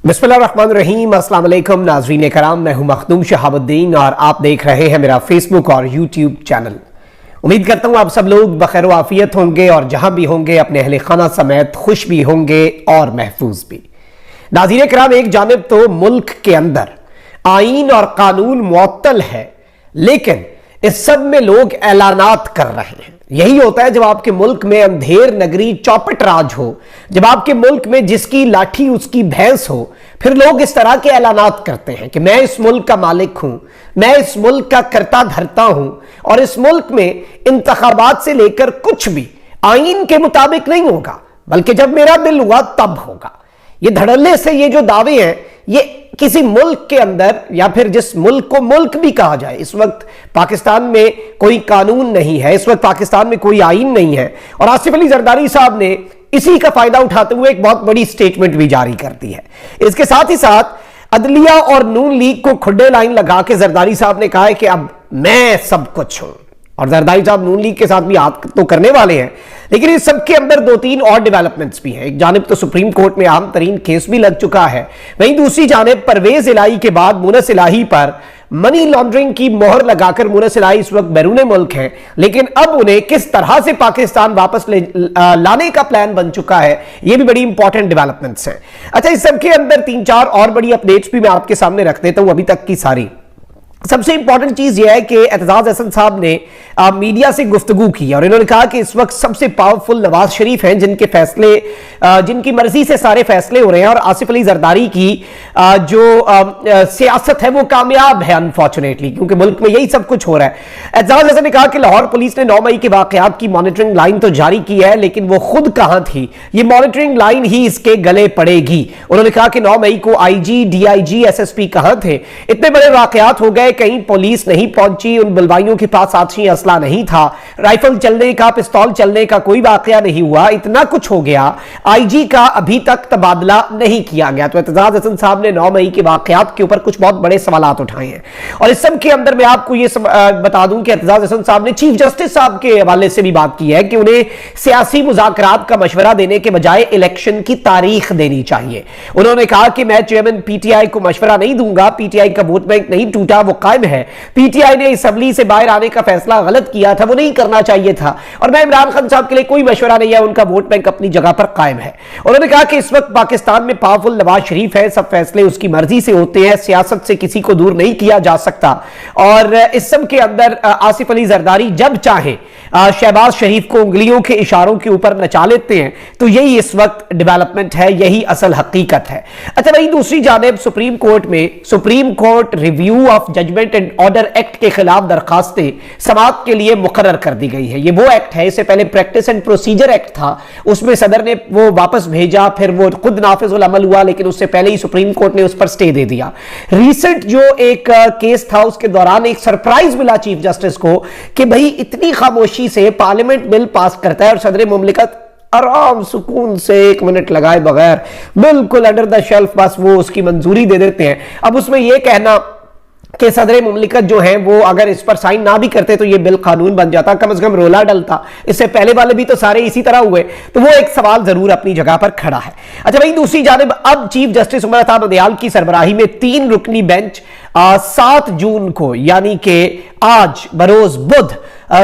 बिस्मिल्लाहिर्रहमानिर्रहीम। अस्सलाम वालेकुम नाज़रीन कराम, मैं हूं मखदूम शहाबुद्दीन और आप देख रहे हैं मेरा फेसबुक और यूट्यूब चैनल। उम्मीद करता हूं आप सब लोग बखैर आफियत होंगे और जहां भी होंगे अपने अहले खाना समेत खुश भी होंगे और महफूज भी। नाज़रीन कराम, एक जानिब तो मुल्क के अंदर आईन और कानून मुअत्तल है, लेकिन इस सब में लोग ऐलानात कर रहे हैं। यही होता है जब आपके मुल्क में अंधेर नगरी चौपट राज हो, जब आपके मुल्क में जिसकी लाठी उसकी भैंस हो, फिर लोग इस तरह के ऐलानात करते हैं कि मैं इस मुल्क का मालिक हूं, मैं इस मुल्क का करता धरता हूं और इस मुल्क में इंतखाबात से लेकर कुछ भी आईन के मुताबिक नहीं होगा, बल्कि जब मेरा दिल हुआ तब होगा। ये धड़ल्ले से ये जो दावे हैं, ये किसी मुल्क के अंदर या फिर जिस मुल्क को मुल्क भी कहा जाए, इस वक्त पाकिस्तान में कोई कानून नहीं है, इस वक्त पाकिस्तान में कोई आईन नहीं है और आसिफ अली जरदारी साहब ने इसी का फायदा उठाते हुए एक बहुत बड़ी स्टेटमेंट भी जारी कर दी है। इसके साथ ही साथ अदलिया और नून लीग को खुड्डे लाइन लगा के जरदारी साहब ने कहा है कि अब मैं सब कुछ हूं, और जरदारी साहब नून लीग के साथ भी हाथ तो करने वाले हैं, लेकिन इस सब के अंदर दो तीन और डेवलपमेंट्स भी हैं। एक जानिब तो सुप्रीम कोर्ट में अहम तरीन केस भी लग चुका है, वहीं दूसरी जानिब परवेज इलाही के बाद मुनस इलाही पर मनी लॉन्ड्रिंग की मोहर लगाकर मुनस इलाही इस वक्त बैरून मुल्क हैं, लेकिन अब उन्हें किस तरह से पाकिस्तान वापस लाने का प्लान बन चुका है, यह भी बड़ी इंपॉर्टेंट डेवलपमेंट्स हैं। अच्छा, इस सब के अंदर तीन चार और बड़ी अपडेट्स भी मैं आपके सामने रख देता हूं अभी तक की सारी। सबसे इंपॉर्टेंट चीज यह है कि एतजाज हसन साहब ने मीडिया से गुफ्तगू की और इन्होंने कहा कि इस वक्त सबसे पावरफुल नवाज शरीफ हैं, जिनके फैसले जिनकी मर्जी से सारे फैसले हो रहे हैं, और आसिफ अली जरदारी की जो सियासत है वो कामयाब है अनफॉर्चुनेटली, क्योंकि मुल्क में यही सब कुछ हो रहा है। एतजाज हसन ने कहा कि लाहौर पुलिस ने 9 मई के वाकयात की मॉनिटरिंग लाइन तो जारी की है, लेकिन वो खुद कहां थी, ये मॉनिटरिंग लाइन ही इसके गले पड़ेगी। उन्होंने कहा कि 9 मई को आईजी, डीआईजी, एसएसपी कहां थे, इतने बड़े वाकयात हो गए, कहीं पुलिस नहीं पहुंची, उन बलवाइयों के पास आतिशी असला नहीं था, राइफल चलने का, पिस्तौल चलने का कोई वाकया नहीं हुआ, इतना कुछ हो गया, आईजी का अभी तक तबादला नहीं किया गया। तो एतजाज हसन साहब ने 9 मई के वाकयात के ऊपर कुछ बहुत बड़े सवालात उठाए हैं और इस सब के अंदर मैं आपको यह बता दूं कि एतजाज हसन साहब ने चीफ जस्टिस साहब के हवाले से भी बात की है कि उन्हें सियासी मुज़ाकरात का मशवरा देने के बजाय इलेक्शन की तारीख देनी चाहिए। उन्होंने कहा कि मैं चेयरमैन पीटीआई को मशवरा नहीं दूंगा, पीटीआई का वोट बैंक नहीं टूटा, वो कायम है। पीटीआई ने असेंबली से बाहर आने का फैसला गलत किया था, वो नहीं करना चाहिए था, और मैं इमरान खान साहब के लिए कोई मशवरा नहीं है, उनका वोट बैंक अपनी जगह पर कायम है। उन्होंने कहा कि इस वक्त पाकिस्तान में पावरफुल नवाज शरीफ है, सब फैसले उसकी मर्जी से होते हैं, सियासत से किसी को दूर नहीं किया जा सकता, और इस सब के अंदर आसिफ अली जरदारी जब चाहे शहबाज शरीफ को उंगलियों के इशारों के ऊपर नचा लेते हैं। तो यही इस वक्त डेवलपमेंट है, यही असल हकीकत है। अच्छा, वही दूसरी जानिब सुप्रीम कोर्ट में Supreme Court review of judgment and order act के खिलाफ दरखास्तें समाअत के लिए मुकर्रर कर दी गई है। ये वो एक्ट है, इससे पहले प्रैक्टिस एंड प्रोसीजर एक्ट था, उसमें सदर ने वो वापस भेजा, फिर वो खुद नाफिजुल अमल हुआ, लेकिन उससे पहले ही सुप्रीम कोर्ट ने उस पर स्टे दे दिया। रीसेंट जो एक केस था उसके दौरान एक सरप्राइज मिला चीफ जस्टिस को कि भाई इतनी खामोशी से पार्लियामेंट बिल पास करता है और सदर मुमलिकत आराम सुकून से 1 मिनट लगाए बगैर बिल्कुल अंडर द शेल्फ बस वो उसकी मंजूरी दे देते हैं। अब उसमें यह कहना कि सदर मुमलिकत जो है वो अगर इस पर साइन ना भी करते तो ये बिल कानून बन जाता, कम से कम रोला डलता, इससे पहले वाले भी तो सारे इसी तरह हुए, तो वो एक सवाल जरूर अपनी जगह पर खड़ा है। अच्छा भाई, दूसरी जानिब अब चीफ जस्टिस उमर अता बंदियाल की सरबराही में 3 रुकनी बेंच 7 जून को, यानी कि आज बरोज बुध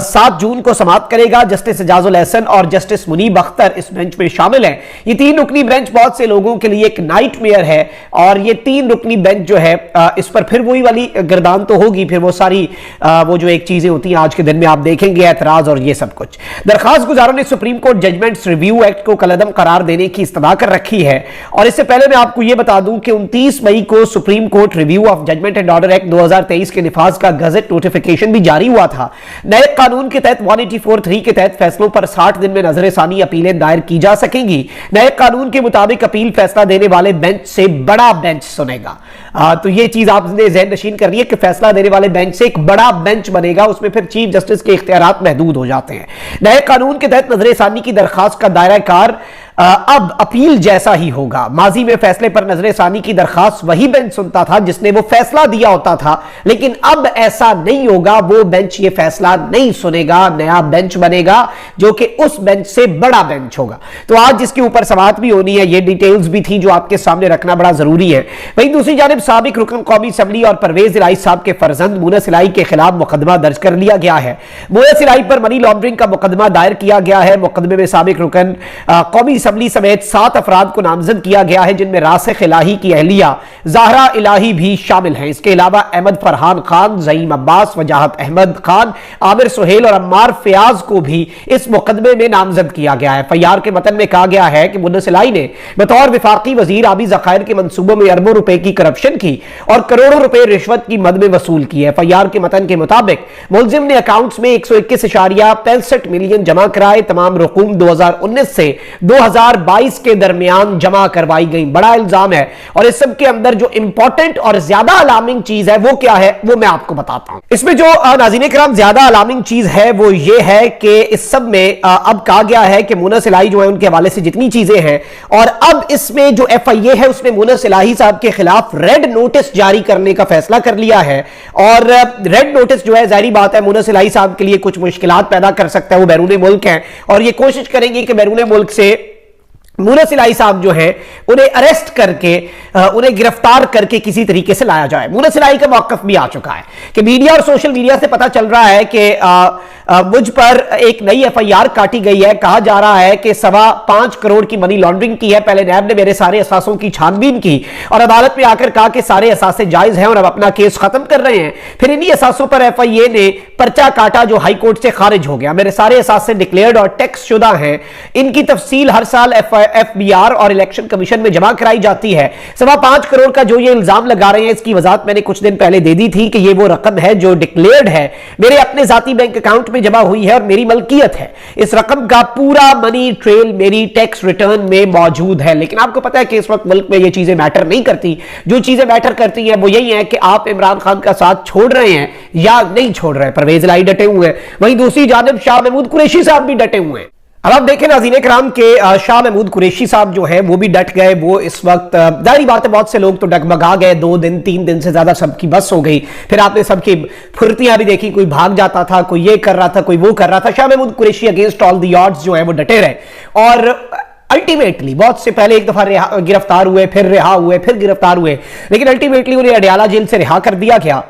7 जून को समाप्त करेगा। जस्टिस एजाजुल एहसन और जस्टिस मुनीब अख्तर इस बेंच में शामिल हैं। ये 3 रुकनी बेंच बहुत से लोगों के लिए एक नाइटमेयर है, और ये 3 रुकनी बेंच जो है इस पर फिर वही वाली गर्दान तो होगी, फिर वो सारी वो जो एक चीजें होती हैं आज के दिन में आप देखेंगे, एतराज और ये सब कुछ। दरखास्त गुजारों ने Supreme Court judgments review act को कलअदम करार देने की इस्तदा कर रखी है, और इससे पहले मैं आपको यह बता दूं कि 29 मई को Supreme Court review of judgment and order act 2023 के निफाज का गजट नोटिफिकेशन भी जारी हुआ था। नए कानून के तहत 184(3) के तहत फैसलों पर 60 दिन में नजरसानी अपीलें दायर की जा सकेंगी। नए कानून के मुताबिक अपील फैसला देने वाले बेंच से बड़ा बेंच सुनेगा। तो ये चीज आपने ज़हन नशीन करनी है कि फैसला देने वाले बेंच से एक बड़ा बेंच बनेगा, उसमें फिर चीफ जस्टिस के इख्तियारात महदूद हो जाते हैं। नए कानून के तहत नजरसानी की दरखास्त का दायरा कार अब अपील जैसा ही होगा। माजी में फैसले पर नजरसानी की दरखास्त वही बेंच सुनता था जिसने वो फैसला दिया होता था, लेकिन अब ऐसा नहीं होगा। वो बेंच ये फैसला नहीं सुनेगा, नया बेंच बनेगा जो कि उस बेंच से बड़ा बेंच होगा। तो आज जिसके ऊपर समाअत भी होनी है, ये डिटेल्स भी थी जो आपके सामने रखना बड़ा जरूरी है। वहीं दूसरी जानिब साबिक रुकन कौमी असम्बली और परवेज इलाही साहब के फर्जंद मुनस इलाही के खिलाफ मुकदमा दर्ज कर लिया गया है। मुनस इलाही पर मनी लॉन्ड्रिंग का मुकदमा दायर किया गया है। मुकदमे में साबिक रुकन कौमी असम्बली समेत 7 अफराद को नामजद किया गया है, जिनमें रासिख इलाही की अहलिया ज़हरा इलाही भी शामिल हैं। इसके अलावा अहमद फरहान खान, ज़ईम अब्बास, वजाहत अहमद खान, आमिर सुहेल और अम्मार फयाज को भी इस मुकदमे में नामजद किया गया है। एफआईआर के मतन में कहा गया है कि मुनस इलाही ने बतौर विफाकी वजीर आबी ज़खायर के मंसूबों में अरबों रुपए की करप्शन की और करोड़ों रुपए रिश्वत की मद में वसूल की है। एफआईआर के मतन के मुताबिक मुलजिम ने अकाउंट्स में 121.65 मिलियन जमा कराए। तमाम रकूम 2019 से 2022 के दरमियान जमा करवाई गई। बड़ा इल्जाम है। और इस सब के अंदर जो इंपॉर्टेंट और ज्यादा अलार्मिंग चीज है वो क्या है, वो मैं आपको बताता हूं। इसमें जो नाज़रीन किराम ज्यादा अलार्मिंग चीज है वो ये है कि इस सब में अब कहा गया है कि मुनस इलाही जो है उनके हवाले से जितनी चीजें हैं, और अब इसमें जो एफआईए है उसने मुनस इलाही साहब के खिलाफ रेड नोटिस जारी करने का फैसला कर लिया है। और रेड नोटिस जो है जाहिर बात है मुनस इलाही साहब के लिए कुछ मुश्किलात पैदा कर सकता है। वो बैरून मुल्क हैं और ये कोशिश करेंगे कि बैरून मुल्क से मुनस इलाही साहब जो हैं उन्हें अरेस्ट करके उन्हें गिरफ्तार करके किसी तरीके से लाया जाए। मुनस इलाही का मौकफ भी आ चुका है कि मीडिया और सोशल मीडिया से पता चल रहा है कि मुझ पर एक नई एफआईआर काटी गई है। कहा जा रहा है कि 5.25 करोड़ की मनी लॉन्ड्रिंग की है। पहले नैब ने मेरे सारे असासों की छानबीन की और अदालत में आकर कहा कि सारे असासे जायज हैं और अब अपना केस खत्म कर रहे हैं। फिर इन्हीं असासों पर एफआईए ने पर्चा काटा जो हाई कोर्ट से खारिज हो गया। मेरे सारे असासे डिक्लेयर्ड और टैक्स शुदा हैं। इनकी तफसील हर साल एफबीआर और इलेक्शन कमीशन में जमा कराई जाती है। 5.25 करोड़ का जो ये इल्जाम लगा रहे हैं, इसकी वजाहत मैंने कुछ दिन पहले दे दी थी कि ये वो रकम है जो डिक्लेयर्ड है, मेरे अपने जाती बैंक अकाउंट में जमा हुई है और मेरी मलकियत है। इस रकम का पूरा मनी ट्रेल मेरी टैक्स रिटर्न में मौजूद है। लेकिन आपको पता है कि इस वक्त मुल्क में ये चीजें मैटर नहीं करती। जो चीजें मैटर करती हैं वो यही है कि आप इमरान खान का साथ छोड़ रहे हैं या नहीं छोड़ रहे हैं। परवेज इलाही डटे हुए हैं, वहीं दूसरी जानिब शाह महमूद कुरैशी साहब भी डटे हुए हैं। अब आप देखें नाज़रीन किराम के शाह महमूद कुरैशी साहब जो हैं वो भी डट गए। वो इस वक्त जाहिर बात है बहुत से लोग तो डगमगा गए। 2 दिन 3 दिन से ज्यादा सबकी बस हो गई। फिर आपने सबकी फुर्तियां भी देखी, कोई भाग जाता था, कोई ये कर रहा था, कोई वो कर रहा था। Shah Mahmood Qureshi against all the odds जो है वो डटे रहे और अल्टीमेटली बहुत से पहले एक दफा गिरफ्तार हुए, फिर रिहा हुए, फिर गिरफ्तार हुए, लेकिन अल्टीमेटली उन्हें अडयाला जेल से रिहा कर दिया गया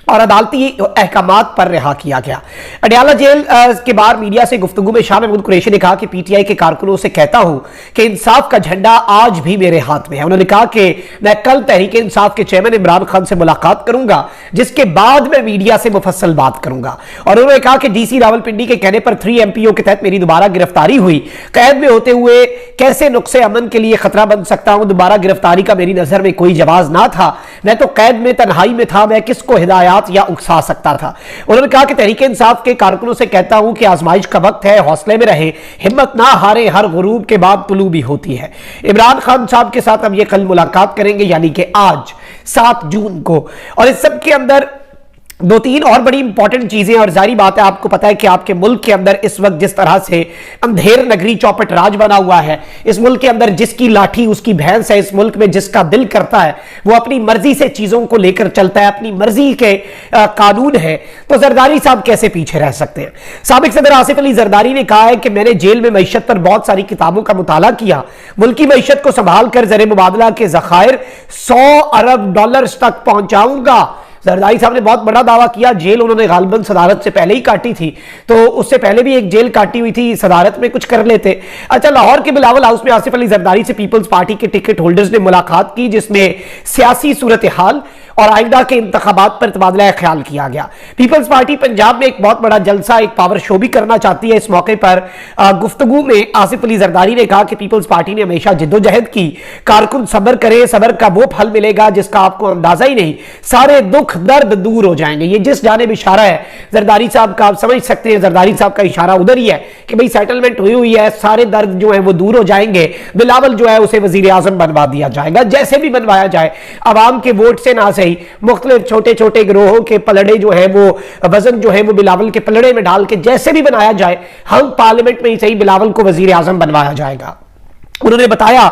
और अदालती अहकामात पर रिहा किया गया। अडयाला जेल के बाहर मीडिया से गुफ्तगू में शाह महमूद कुरैशी ने कहा कि पीटीआई के कारकुनों से कहता हूं कि इंसाफ का झंडा आज भी मेरे हाथ में है। उन्होंने कहा कि मैं कल तहरीक इंसाफ के चेयरमैन इमरान खान से मुलाकात करूंगा, जिसके बाद मैं मीडिया से मुफस्सल बात करूंगा। और उन्होंने कहा कि डीसी रावलपिंडी के कहने पर 3 MPO के तहत मेरी दोबारा गिरफ्तारी हुई। कैद में होते हुए कैसे नुक्से अमन के लिए खतरा बन सकता हूं। दोबारा गिरफ्तारी का मेरी नजर में कोई जवाज ना था। मैं तो कैद में तन्हाई में था, मैं किसको हिदायत या उकसा सकता था। उन्होंने कहा कि तहरीक इंसाफ के कारकुनों से कहता हूं कि आजमाइश का वक्त है, हौसले में रहे, हिम्मत ना हारे, हर गुरूब के बाद तुलू भी होती है। इमरान खान साहब के साथ अब ये कल मुलाकात करेंगे, यानी कि आज 7 जून को। और इस सब के अंदर 2-3 और बड़ी इंपॉर्टेंट चीजें, और जारी बात है आपको पता है कि आपके मुल्क के अंदर इस वक्त जिस तरह से अंधेर नगरी चौपट राज बना हुआ है, इस मुल्क के अंदर जिसकी लाठी उसकी भैंस है। इस मुल्क में जिसका दिल करता है वो अपनी मर्जी से चीजों को लेकर चलता है, अपनी मर्जी के कानून है। तो जरदारी साहब कैसे पीछे रह सकते हैं। साबिक सदर आसिफ अली जरदारी ने कहा है कि मैंने जेल में मईशत पर बहुत सारी किताबों का मुताला किया, मुल्की मईशत को संभाल कर ज़र मुबादला के ज़खायर $100 अरब तक पहुंचाऊंगा। जरदारी साहब ने बहुत बड़ा दावा किया। जेल उन्होंने गालिबन सदारत से पहले ही काटी थी, तो उससे पहले भी एक जेल काटी हुई थी, सदारत में कुछ कर लेते। अच्छा, लाहौर के बिलावल हाउस में आसिफ अली जरदारी से पीपल्स पार्टी के टिकट होल्डर्स ने मुलाकात की, जिसमें सियासी सूरत हाल और आइंदा के इंतखाबात पर तबादला ख्याल किया गया। पीपल्स पार्टी पंजाब में एक बहुत बड़ा जलसा, एक पावर शो भी करना चाहती है। इस मौके पर गुफ्तगू में आसिफ अली जरदारी ने कहा कि पीपल्स पार्टी ने हमेशा जिद्दोजहद की, कारकुन सब्र करे, सब्र का वो फल मिलेगा जिसका आपको अंदाजा ही नहीं, सारे दुख दर्द दूर हो जाएंगे। ये जिस जानिब इशारा है जरदारी साहब का, आप समझ सकते हैं जरदारी साहब का इशारा उधर ही है कि भाई सेटलमेंट हुई है, सारे दर्द जो है वो दूर हो जाएंगे। बिलावल जो है उसे वजीर आजम बनवा दिया जाएगा, जैसे भी बनवाया जाए, अवाम के वोट से ना सही, मुख्तलिफ छोटे छोटे गिरोहों के पलड़े जो है वो वजन जो है वो बिलावल के पलड़े में डाल के जैसे भी बनाया जाए, हम पार्लियामेंट में ही सही बिलावल को वजीर आजम बनवाया जाएगा। उन्होंने बताया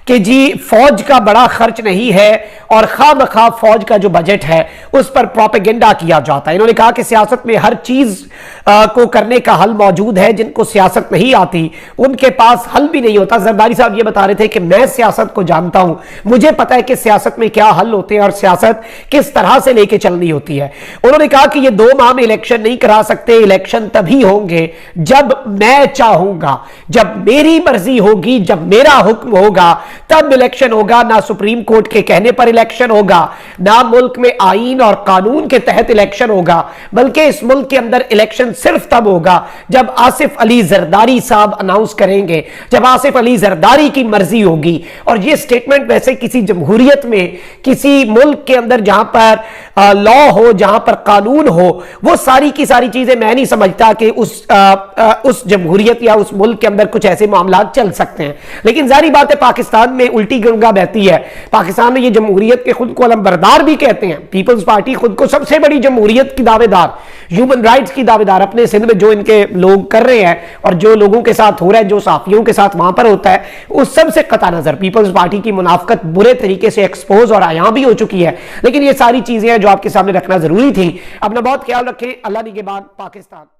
कि जी फौज का बड़ा खर्च नहीं है और खामखा फौज का जो बजट है उस पर प्रोपेगेंडा किया जाता है। इन्होंने कहा कि सियासत में हर चीज को करने का हल मौजूद है, जिनको सियासत नहीं आती उनके पास हल भी नहीं होता। जरदारी साहब ये बता रहे थे कि मैं सियासत को जानता हूं, मुझे पता है कि सियासत में क्या हल होते हैं और सियासत किस तरह से लेके चलनी होती है। उन्होंने कहा कि ये 2 माह में इलेक्शन नहीं करा सकते, इलेक्शन तभी होंगे जब मैं चाहूंगा, जब मेरी मर्जी होगी, जब मेरा हुक्म होगा तब इलेक्शन होगा। ना सुप्रीम कोर्ट के कहने पर इलेक्शन होगा, ना मुल्क में आईन और कानून के तहत इलेक्शन होगा, बल्कि इस मुल्क के अंदर इलेक्शन सिर्फ तब होगा जब आसिफ अली जरदारी साहब अनाउंस करेंगे, जब आसिफ अली जरदारी की मर्जी होगी। और यह स्टेटमेंट वैसे किसी जमहूरियत में, किसी मुल्क के अंदर जहां पर लॉ हो, जहां पर कानून हो, वो सारी की सारी चीजें मैं नहीं समझता कि उस जमहूरियत या उस मुल्क के अंदर कुछ ऐसे मामला चल सकते हैं। लेकिन जारी बात है पाकिस्तान में उल्टी गंगा बहती है। पाकिस्तान में ये जमहूरियत के खुद को अलमबरदार भी कहते हैं। पीपल्स पार्टी खुद को सबसे बड़ी जमहूरियत की दावेदार, ह्यूमन राइट्स की दावेदार अपने सिंध में जो इनके लोग कर रहे हैं और जो लोगों के साथ हो रहा है, जो साफियों के साथ वहां पर होता है, उस सबसे कता नजर पीपल्स पार्टी की मुनाफकत बुरे तरीके से एक्सपोज और आया भी हो चुकी है। लेकिन ये सारी चीजें हैं जो आपके सामने रखना जरूरी थी। अपना बहुत ख्याल रखें। अल्लाह निगहबान। पाकिस्तान।